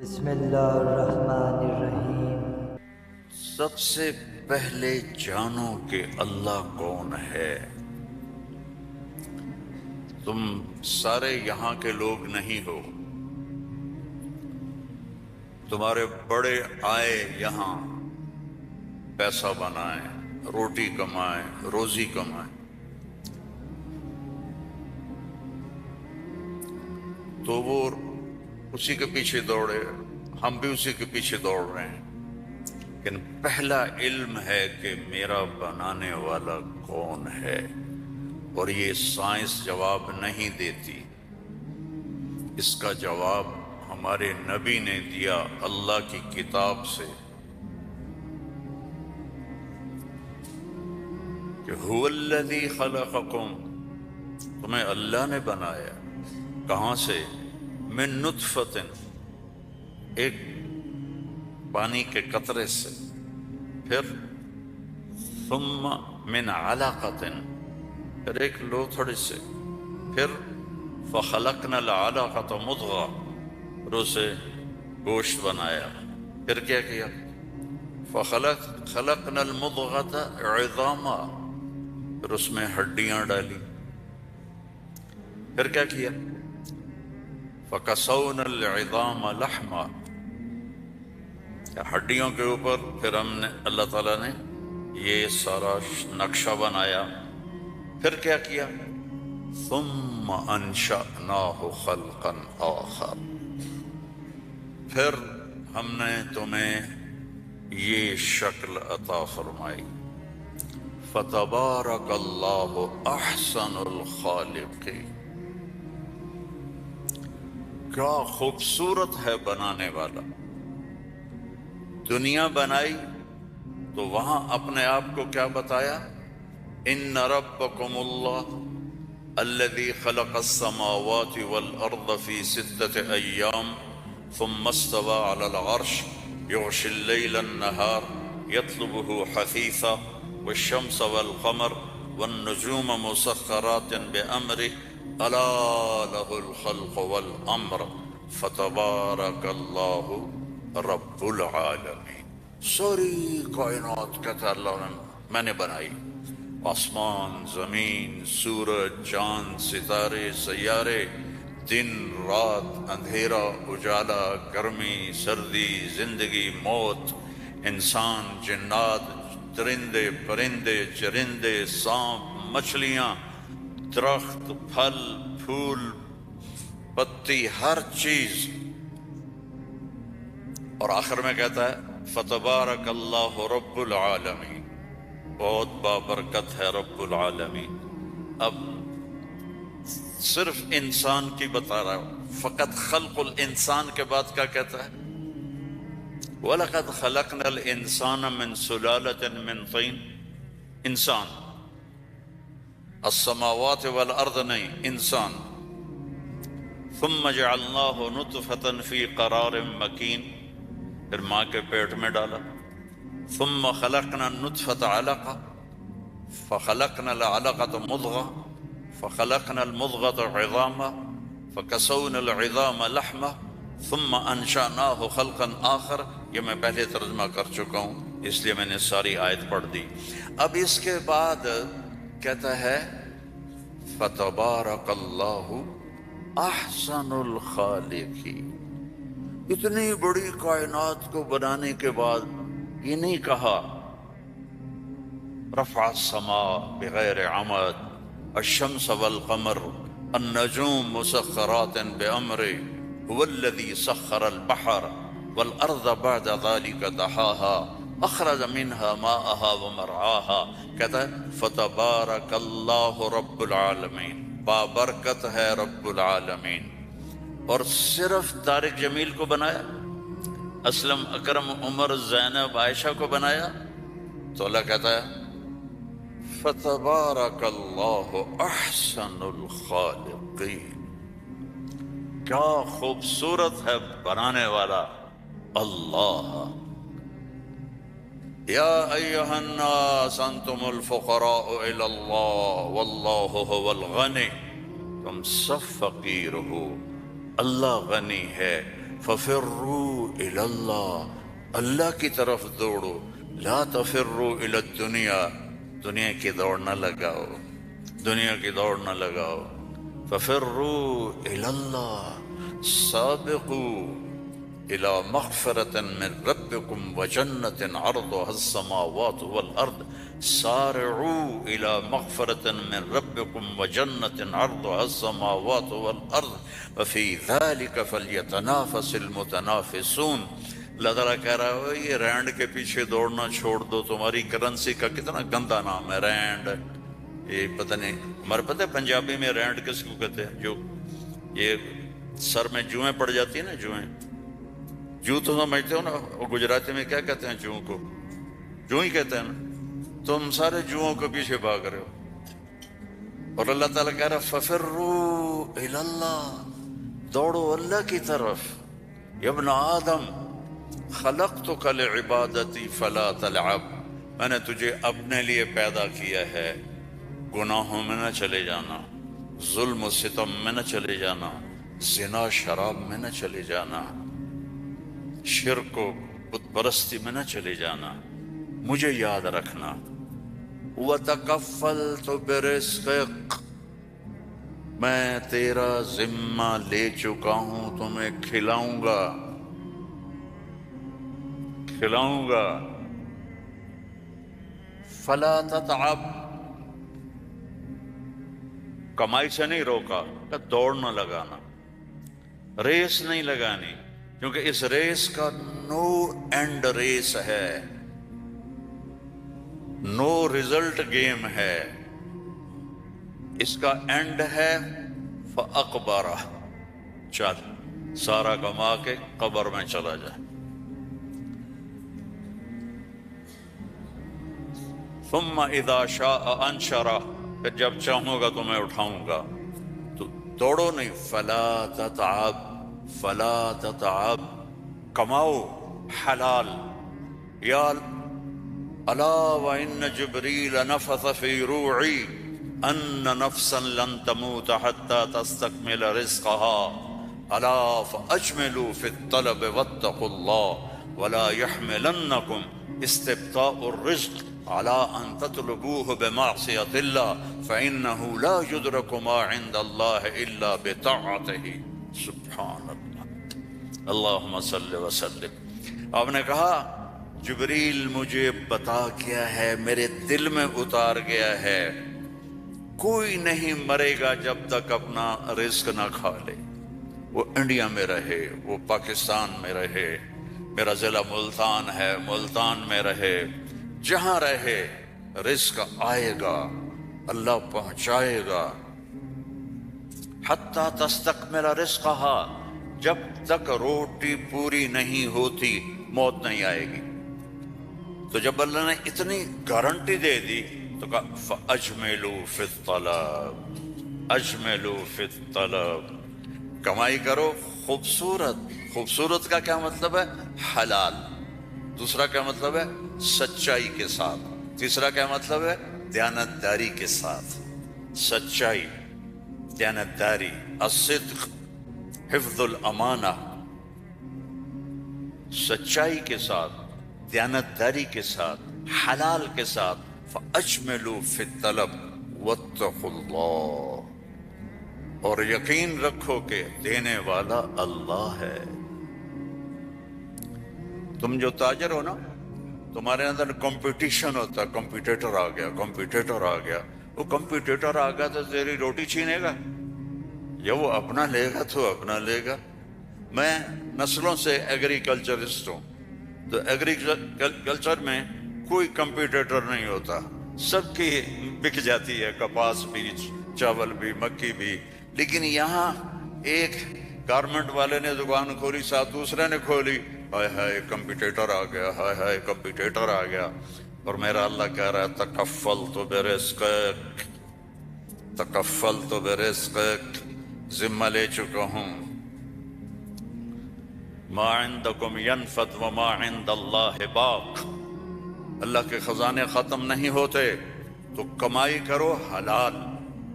بسم اللہ الرحمن الرحیم۔ سب سے پہلے جانو کہ اللہ کون ہے۔ تم سارے یہاں کے لوگ نہیں ہو، تمہارے بڑے آئے یہاں پیسہ بنائیں، روٹی کمائیں، روزی کمائیں، تو وہ اسی کے پیچھے دوڑے، ہم بھی اسی کے پیچھے دوڑ رہے ہیں، لیکن پہلا علم ہے کہ میرا بنانے والا کون ہے، اور یہ سائنس جواب نہیں دیتی، اس کا جواب ہمارے نبی نے دیا اللہ کی کتاب سے کہ هو الذی خلقکم، تمہیں اللہ نے بنایا، کہاں سے؟ من نطفۃ، ایک پانی کے قطرے سے، پھر ثم من علقۃ، پھر ایک لوتھڑی سے، پھر فخلقنا العلقۃ مضغہ، پھر اسے گوشت بنایا، پھر کیا کیا؟ خلقنا المضغۃ عظاما، پھر اس میں ہڈیاں ڈالی، پھر کیا کیا؟ فَكَسَوْنَا الْعِظَامَ لَحْمًا، ہڈیوں کے اوپر پھر ہم نے اللہ تعالیٰ نے یہ سارا نقشہ بنایا، پھر کیا کیا؟ ثُمَّ أَنشَأْنَاهُ خَلْقًا آخر، پھر ہم نے تمہیں یہ شکل عطا فرمائی۔ فَتَبَارَكَ اللَّهُ أَحْسَنُ الْخَالِقِينَ، کیا خوبصورت ہے بنانے والا۔ دنیا بنائی تو وہاں اپنے آپ کو کیا بتایا؟ ان ربکم اللہ الذی خلق السماوات والارض فی 6 ایام ثم استوى علی العرش یغشی اللیل النہار یطلبہ حثیثا والشمس والقمر والنجوم مسخرات بأمرہ الا لہ الخلق والامر فتبارک اللہ رب العالمین۔ ساری کائنات کہتا اللہ نے میں نے بنائی، آسمان، زمین، سورج، چاند، ستارے، سیارے، دن، رات، اندھیرا، اجالا، گرمی، سردی، زندگی، موت، انسان، جنات، درندے، پرندے، چرندے، سانپ، مچھلیاں، درخت، پھل، پھول، پتی، ہر چیز، اور آخر میں کہتا ہے فتبارک اللہ رب العالمین، بہت بابرکت ہے رب العالمین۔ اب صرف انسان کی بتا رہا ہوں، فقط خلق الانسان کے بعد کیا کہتا ہے؟ وَلَقَدْ خَلَقْنَا الْإِنسَانَ مِنْ سُلَالَةٍ مِنْ طِينٍ، انسان، السماوات والارض نہیں، انسان، ثم جعلناه نطفة في قرار مكين، پھر ماں کے پیٹ میں ڈالا، ثم خلقنا النطفة علقة فخلقنا العلقة مضغة فخلقنا المضغة عظاما فكسونا العظام لحما ثم انشأناه خلقا آخر۔ یہ میں پہلے ترجمہ کر چکا ہوں اس لیے میں نے ساری آیت پڑھ دی۔ اب اس کے بعد کہتا ہے فتبارک اللہ احسن الخالقین۔ اتنی بڑی کائنات کو بنانے کے بعد یہ نہیں کہا رفع السماء بغیر عمد الشمس والقمر النجوم مسخرات بأمره هو الذي سخر البحر والأرض بعد ذلك دحاها أخرج منها ماءها ومرعاها، کہتا ہے فتبارک اللہ رب العالمین، بابرکت ہے رب العالمین۔ اور صرف طارق جمیل کو بنایا، اسلم، اکرم، عمر، زینب، عائشہ کو بنایا، تو اللہ کہتا ہے فتبارک اللہ احسن الخالقین، کیا خوبصورت ہے بنانے والا اللہ۔ یا ایہا الناس انتم الفقراء الی اللہ واللہ هو الغنی، تم سب فقیر ہو، اللہ غنی ہے، ففروا الی اللہ، اللہ کی طرف دوڑو، لا تفروا الی الدنیا، دنیا کی دوڑ نہ لگاؤ، دنیا کی دوڑ نہ لگاؤ۔ ففروا الی اللہ، سابقوا إلى مغفرة من ربكم وجنة عرضها السماوات والأرض، سارعوا إلى مغفرة من ربكم وجنة عرضها السماوات والأرض وفي ذلك فليتنافس المتنافسون۔ اللہ تعالیٰ کہہ رہا ہے یہ رینڈ کے پیچھے دوڑنا چھوڑ دو، تمہاری کرنسی کا کتنا گندا نام ہے رینڈ، یہ پتہ نہیں ہمارے پتہ ہے پنجابی میں رینڈ کس کو کہتے ہیں؟ جو یہ سر میں جوئیں پڑ جاتی ہیں نا، جوئیں، جو تو سمجھتے ہو نا، اور گجراتی میں کیا کہتے ہیں جوں کو؟ جوں ہی کہتے ہیں نا۔ تم سارے جوؤں کے پیچھے بھاگ رہے ہو، اور اللہ تعالیٰ کہہ رہا ففروا الی اللہ، دوڑو اللہ کی طرف۔ یا ابن آدم خلقتک لعبادتی فلا تلعب، میں نے تجھے اپنے لیے پیدا کیا ہے، گناہوں میں نہ چلے جانا، ظلم و ستم میں نہ چلے جانا، زنا شراب میں نہ چلے جانا، شرک و بت پرستی میں نہ چلے جانا، مجھے یاد رکھنا۔ وَتَكَفَّلْتُ بِرِزْقِكَ، میں تیرا ذمہ لے چکا ہوں، تمہیں کھلاؤں گا، کھلاؤں گا۔ فَلَا تَتْعَبْ، کمائی سے نہیں روکا کہ دوڑ نہ لگانا، ریس نہیں لگانی، کیونکہ اس ریس کا نو اینڈ ریس ہے، نو ریزلٹ گیم ہے، اس کا اینڈ ہے فَأَقْبَرَ، چل سارا کما کے قبر میں چلا جائے۔ ثم اذا شاء انشرہ، پھر جب چاہوں گا تو میں اٹھاؤں گا۔ تو دوڑو نہیں، فلا تتعب، فلا تتعب، کماؤ حلال۔ یا الا وان جبریل نفث فی روعی ان نفسا لن تموت حتى تستكمل رزقها الا فاجملوا في الطلب واتقوا الله ولا يحملنكم استبطاء الرزق على ان تطلبوه بمعصية الله فانه لا يدرك ما عند الله الا بطاعته۔ سبحان اللہ، اللہم صل وسلم۔ آپ نے کہا جبریل مجھے بتا گیا ہے، میرے دل میں اتار گیا ہے، کوئی نہیں مرے گا جب تک اپنا رزق نہ کھا لے، وہ انڈیا میں رہے، وہ پاکستان میں رہے، میرا ضلع ملتان ہے، ملتان میں رہے، جہاں رہے رزق آئے گا، اللہ پہنچائے گا۔ حتیٰ تستکمل رزقها، جب تک روٹی پوری نہیں ہوتی موت نہیں آئے گی۔ تو جب اللہ نے اتنی گارنٹی دے دی تو کہا فَأَجْمِلُوا فِي الطَّلَبِ، اجملوا فی الطلب، کمائی کرو خوبصورت۔ خوبصورت کا کیا مطلب ہے؟ حلال۔ دوسرا کیا مطلب ہے؟ سچائی کے ساتھ۔ تیسرا کیا مطلب ہے؟ دیانتداری کے ساتھ۔ سچائی، دیانتداری، الصدق، حفظ الامانہ، سچائی کے ساتھ، دیانتداری کے ساتھ، حلال کے ساتھ۔ فَأَجْمِلُوا فِي الطَّلَبِ وَاتَّقُوا اللَّهَ، اور یقین رکھو کہ دینے والا اللہ ہے۔ تم جو تاجر ہو نا، تمہارے اندر کمپٹیشن ہوتا ہے، کمپیٹیٹر آ گیا، کمپیٹیٹر آ گیا، وہ کمپیٹیٹر آ گیا تو تیری روٹی چھینے گا، یا وہ اپنا لے گا تو اپنا لے گا۔ میں نسلوں سے ایگریکلچرسٹ ہوں، تو ایگریکلچر میں کوئی کمپیٹیٹر نہیں ہوتا، سب کی بک جاتی ہے، کپاس بھی، چاول بھی، مکی بھی۔ لیکن یہاں ایک گارمنٹ والے نے دکان کھولی، ساتھ دوسرے نے کھولی، ہائے ہائے کمپیٹیٹر آ گیا، ہائے ہائے کمپیٹیٹر آ گیا۔ اور میرا اللہ کہہ رہا ہے تکفلت برزقک، تکفلت برزقک، ذمہ لے چکا ہوں۔ ما عندکم ینفد وما عند اللہ باق، اللہ کے خزانے ختم نہیں ہوتے، تو کمائی کرو حلال،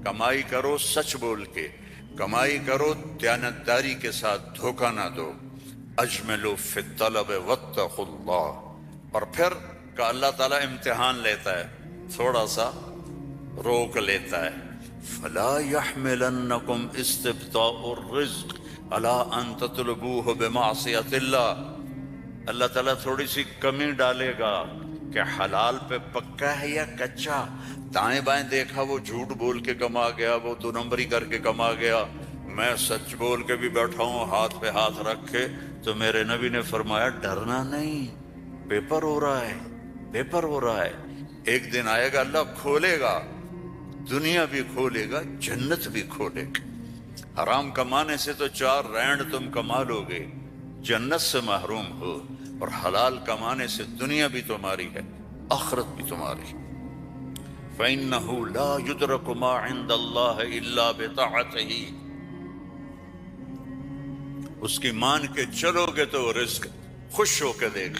کمائی کرو سچ بول کے، کمائی کرو دیانتداری کے ساتھ، دھوکہ نہ دو۔ اجملوا فی الطلب واتقوا اللہ، اور پھر کہ اللہ تعالیٰ امتحان لیتا ہے، تھوڑا سا روک لیتا ہے. فلا يحملنکم استبطاء الرزق علی ان تطلبوه بمعصیت اللہ. اللہ تعالیٰ تھوڑی سی کمی ڈالے گا کہ حلال پہ پکا ہے یا کچا. دائیں بائیں دیکھا وہ جھوٹ بول کے کما گیا، وہ دو نمبری کر کے کما گیا، میں سچ بول کے بھی بیٹھا ہوں ہاتھ پہ ہاتھ رکھ کے. تو میرے نبی نے فرمایا ڈرنا نہیں، پیپر ہو رہا ہے، پیپر ہو رہا ہے. ایک دن آئے گا اللہ کھولے گا، دنیا بھی کھولے گا، جنت بھی کھولے گا. حرام کمانے سے تو 4 رینڈ تم کما لو گے، جنت سے محروم ہو. اور حلال کمانے سے دنیا بھی تمہاری ہے، آخرت بھی تمہاری. فَإِنَّهُ لَا يُدْرَكُ مَا عِنْدَ اللَّهِ إِلَّا بِطَاعَتِهِ. اس کی مان کے چلو گے تو رزق خوش ہو کے دیکھ،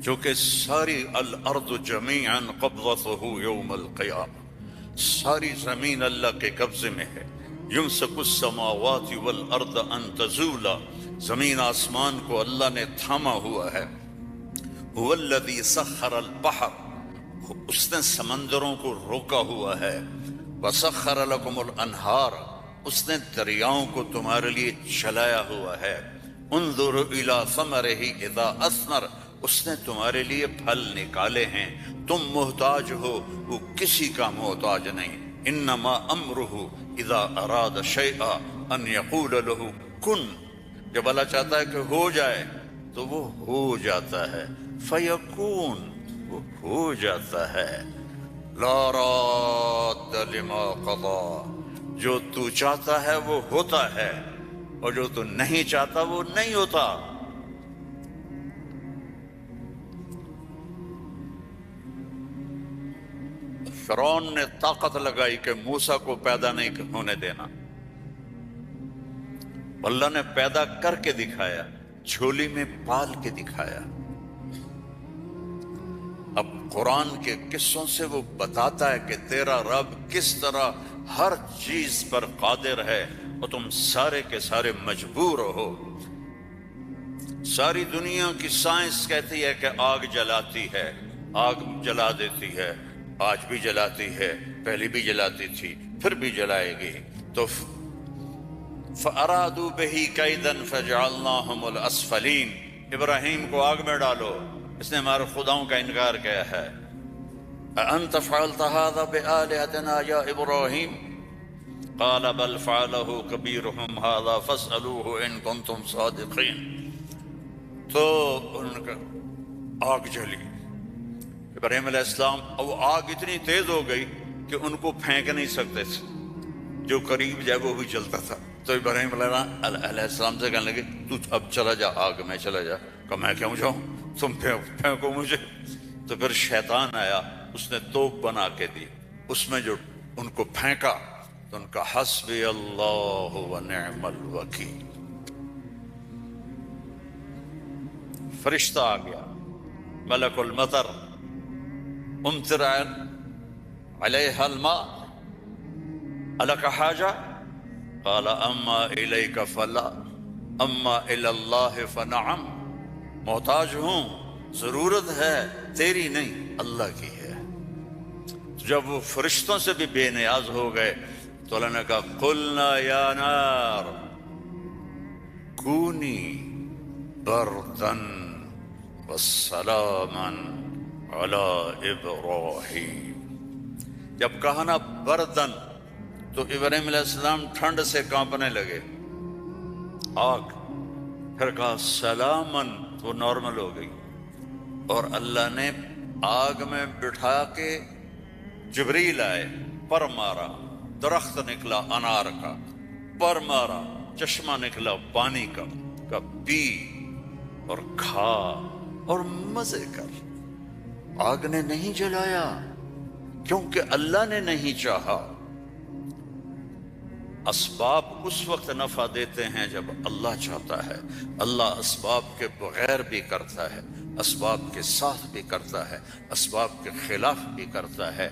چونکہ ساری الارض جمیعا قبضته یوم القیامہ، ساری زمین اللہ کے قبضے میں ہے. یمسک السماوات والارض ان تزولا، زمین آسمان کو اللہ نے تھاما ہوا ہے. هو الذی سخر البحر، اس نے سمندروں کو روکا ہوا ہے. وسخر لکم الانہار، اس نے دریاؤں کو تمہارے لیے چلایا ہوا ہے. انظر الی ثمرہ اذا اثمر، اس نے تمہارے لیے پھل نکالے ہیں. تم محتاج ہو، وہ کسی کا محتاج نہیں. انما امرہ اذا اراد شیئا ان یقول له کن، جب اللہ چاہتا ہے کہ ہو جائے تو وہ ہو جاتا ہے. فیکون، وہ ہو جاتا ہے. لا راد لما قضا، جو تو چاہتا ہے وہ ہوتا ہے، اور جو تو نہیں چاہتا وہ نہیں ہوتا. فرعون نے طاقت لگائی کہ موسیٰ کو پیدا نہیں ہونے دینا. اللہ نے پیدا کر کے دکھایا، جھولی میں پال کے دکھایا. اب قرآن کے قصوں سے وہ بتاتا ہے کہ تیرا رب کس طرح ہر چیز پر قادر ہے، اور تم سارے کے سارے مجبور ہو. ساری دنیا کی سائنس کہتی ہے کہ آگ جلاتی ہے، آگ جلا دیتی ہے، آج بھی جلاتی ہے، پہلے بھی جلاتی تھی، پھر بھی جلائے گی. تو فَأَرَادُوا بِهِ كَيْدًا فَجَعَلْنَاهُمُ الْأَسْفَلِينَ، ابراہیم کو آگ میں ڈالو، اس نے ہمارے خداؤں کا انکار کیا ہے. أَأَنْتَ فَعَلْتَ هَذَا بِآلِهَتِنَا يَا إِبْرَاهِيمُ قَالَ بَلْ فَعَلَهُ كَبِيرُهُمْ هَذَا فَاسْأَلُوهُ إِن كُنتُمْ صَادِقِينَ. تو ان کا آگ جلی. ابراہیم علیہ السلام، وہ آگ اتنی تیز ہو گئی کہ ان کو پھینک نہیں سکتے تھے، جو قریب جائے وہ بھی جلتا تھا. تو ابراہیم علیہ السلام سے کہنے لگے تو اب چلا جا آگ میں، چلا جا. کہ میں کیوں جاؤں، تم پھینکو مجھے. تو پھر شیطان آیا، اس نے توپ بنا کے دی، اس میں جو ان کو پھینکا تو ان کا حسبی اللہ ونعم الوکیل. فرشتہ آ گیا، ملک المطر، امطر علیہا الماء الک حاجہ قال اما الیک فلا اما الی اللہ فنعم. محتاج ہوں، ضرورت ہے، تیری نہیں، اللہ کی ہے. جب وہ فرشتوں سے بھی بے نیاز ہو گئے تو اللہ نے کہا قلنا یا نار کونی بردن وسلاما علی ابراہیم. جب کہا نا بردن تو ابراہیم علیہ السلام ٹھنڈ سے کانپنے لگے، آگ. پھر کہا سلامن، تو نارمل ہو گئی. اور اللہ نے آگ میں بٹھا کے جبریل آئے، پر مارا، درخت نکلا انار کا، پر مارا، چشمہ نکلا پانی کا پی اور کھا اور مزے کر. آگ نے نہیں جلایا کیونکہ اللہ نے نہیں چاہا. اسباب اس وقت نفع دیتے ہیں جب اللہ چاہتا ہے. اللہ اسباب کے بغیر بھی کرتا ہے، اسباب کے ساتھ بھی کرتا ہے، اسباب کے خلاف بھی کرتا ہے.